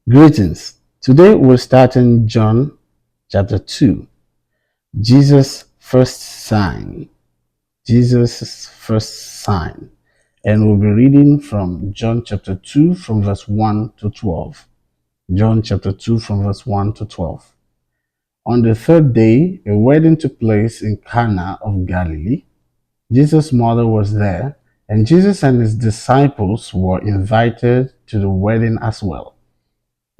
Greetings. Today we're starting John chapter 2. Jesus' first sign. Jesus' first sign. And we'll be reading from John chapter 2 from verse 1 to 12. John chapter 2 from verse 1 to 12. On the third day, a wedding took place in Cana of Galilee. Jesus' mother was there, and Jesus and his disciples were invited to the wedding as well.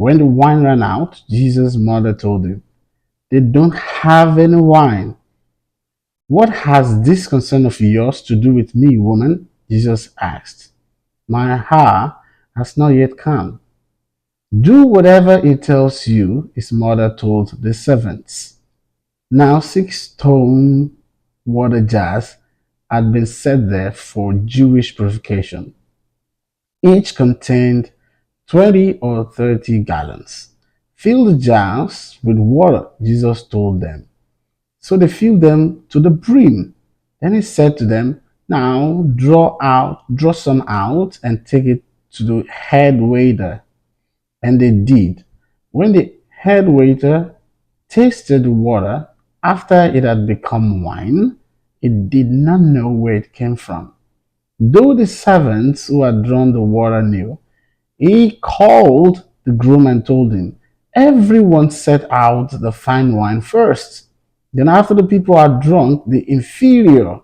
When the wine ran out, Jesus' mother told him, "They don't have any wine." "What has this concern of yours to do with me, woman?" Jesus asked. "My hour has not yet come." "Do whatever he tells you," his mother told the servants. Now 6 stone water jars had been set there for Jewish purification. Each contained 20 or 30 gallons. "Fill the jars with water," Jesus told them. So they filled them to the brim. Then he said to them, "Now draw some out and take it to the head waiter." And they did. When the head waiter tasted the water after it had become wine, it did not know where it came from. Though the servants who had drawn the water knew, he called the groom and told him, "Everyone set out the fine wine first. Then, after the people are drunk, the inferior.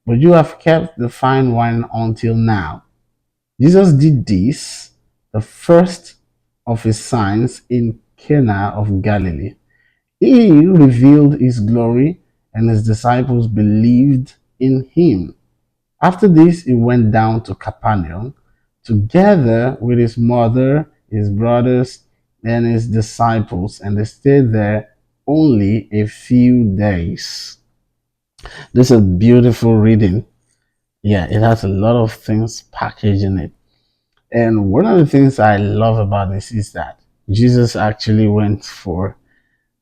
But you have kept the fine wine until now." Jesus did this, the first of his signs, in Cana of Galilee. He revealed his glory, and his disciples believed in him. After this, he went down to Capernaum together with his mother, his brothers, and his disciples, and they stayed there only a few days. This is a beautiful reading. Yeah, it has a lot of things packaged in it. And one of the things I love about this is that Jesus actually went for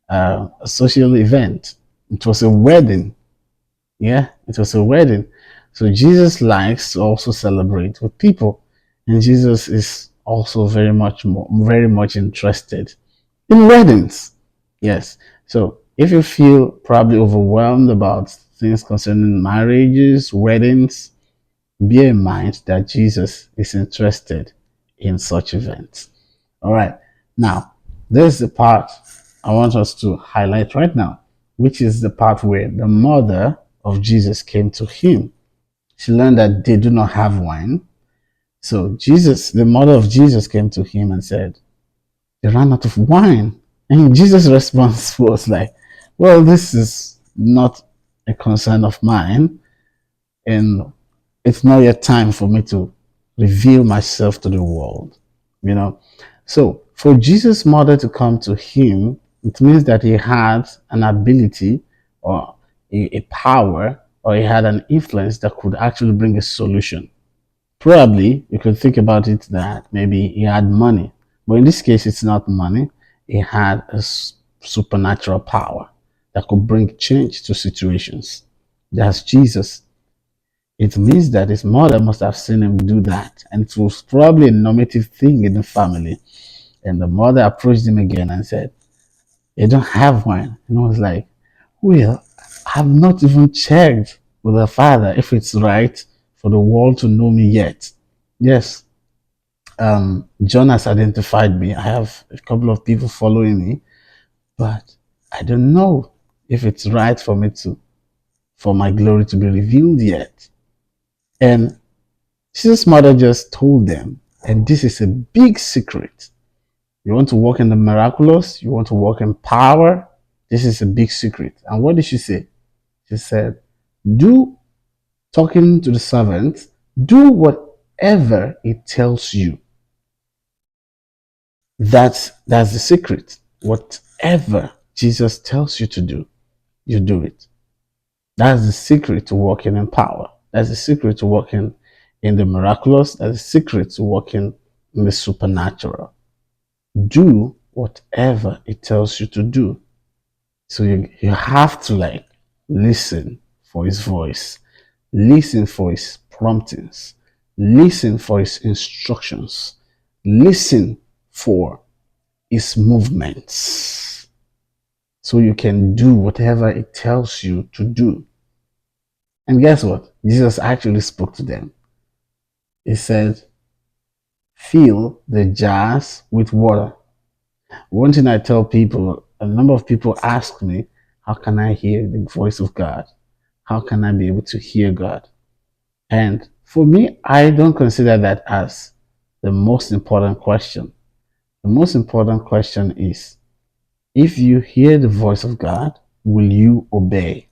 a social event. It was a wedding. Yeah, it was a wedding. So Jesus likes to also celebrate with people. And Jesus is also very much interested in weddings. Yes. So if you feel probably overwhelmed about things concerning marriages, weddings, bear in mind that Jesus is interested in such events. All right. Now, there's the part I want us to highlight right now, which is the part where the mother of Jesus came to him. She learned that they do not have wine. So the mother of Jesus came to him and said, "They ran out of wine." And Jesus' response was like, "Well, this is not a concern of mine, and it's not yet time for me to reveal myself to the world." You know, so for Jesus' mother to come to him, it means that he had an ability or a power, or he had an influence that could actually bring a solution. Probably you could think about it that maybe he had money, but in this case, it's not money. He had a supernatural power that could bring change to situations. That's Jesus. It means that his mother must have seen him do that, and it was probably a normative thing in the family. And the mother approached him again and said, "They don't have wine." And I was like, "Well, I've not even checked with the father if it's right for the world to know me yet." Yes, John has identified me. I have a couple of people following me, but I don't know if it's right for my glory to be revealed yet. And Jesus' mother just told them, and this is a big secret. You want to walk in the miraculous, you want to walk in power, this is a big secret. And what did she say? She said, "Do," talking to the servants, "do whatever it tells you." That's the secret. Whatever Jesus tells you to do, you do it. That's the secret to walking in power. That's the secret to walking in the miraculous. That's the secret to walking in the supernatural. Do whatever it tells you to do. So you have to listen for his voice, listen for his promptings, listen for his instructions, listen for its movements so you can do whatever it tells you to do. And guess what? Jesus actually spoke to them. He said, fill the jars with water. One thing I tell people, a number of people ask me, how can I hear the voice of God? How can I be able to hear God? And for me, I don't consider that as the most important question. The most important question is, if you hear the voice of God, will you obey?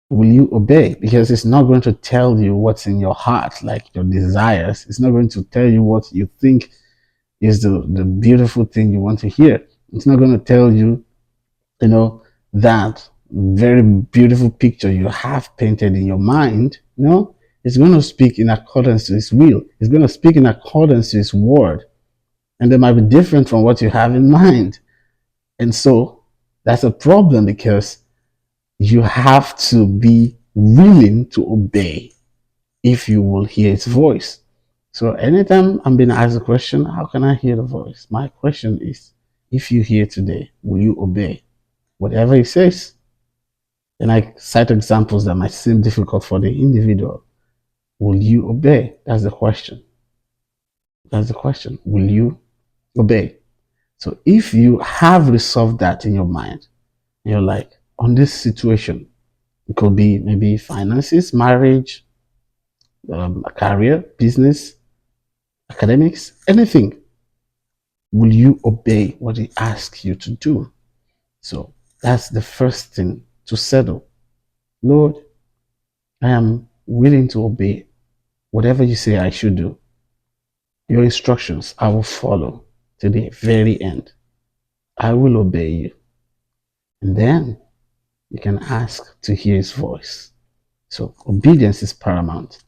Will you obey? Because it's not going to tell you what's in your heart, like your desires. It's not going to tell you what you think is the beautiful thing you want to hear. It's not going to tell you, that very beautiful picture you have painted in your mind. No, it's going to speak in accordance to his will. It's going to speak in accordance to his word. And they might be different from what you have in mind. And so that's a problem because you have to be willing to obey if you will hear his voice. So anytime I'm being asked a question, how can I hear the voice? My question is, if you hear today, will you obey whatever he says? And I cite examples that might seem difficult for the individual. Will you obey? That's the question. That's the question. Will you obey? So if you have resolved that in your mind, you're like, on this situation, it could be maybe finances, marriage, a career, business, academics, anything. Will you obey what he asks you to do? So that's the first thing to settle. Lord, I am willing to obey whatever you say I should do. Your instructions I will follow to the very end. I will obey you. And then you can ask to hear his voice. So obedience is paramount.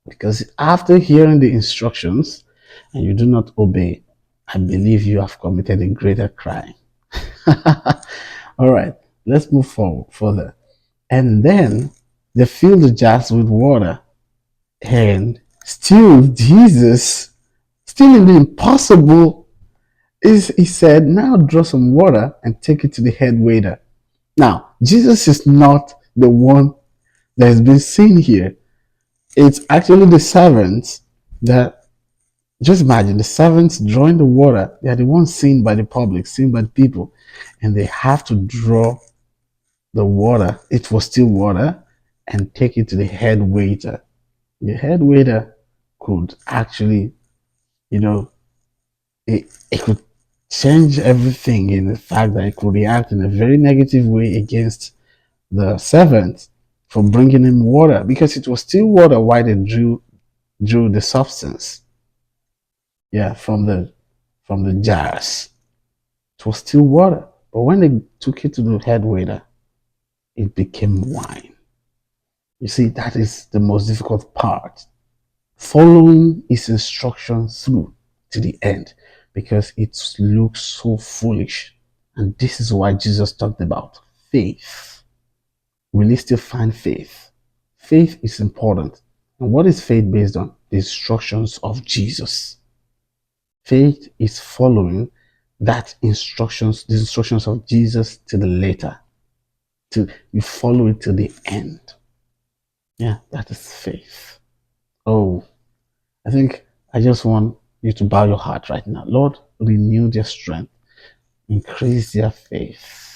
Because after hearing the instructions and you do not obey, I believe you have committed a greater crime. All right, let's move forward further. And then they fill the jars with water. And still, Jesus, still in the impossible, he said, now draw some water and take it to the head waiter. Now, Jesus is not the one that has been seen here. It's actually the servants that, just imagine, the servants drawing the water. They are the ones seen by the public, seen by the people. And they have to draw the water. It was still water, and take it to the head waiter. The head waiter could actually, you know, it could change everything in the fact that it could react in a very negative way against the servant for bringing him water, because it was still water while they drew the substance, yeah, from the jars. It was still water, but when they took it to the head waiter, it became wine. You see, that is the most difficult part, following his instructions through to the end, because it looks so foolish. And this is why Jesus talked about faith. Will you still find faith? Faith is important. And what is faith based on? The instructions of Jesus. Faith is following the instructions of Jesus to the letter. You follow it to the end. Yeah, that is faith. Oh, I think I just want you to bow your heart right now. Lord, renew their strength, increase their faith.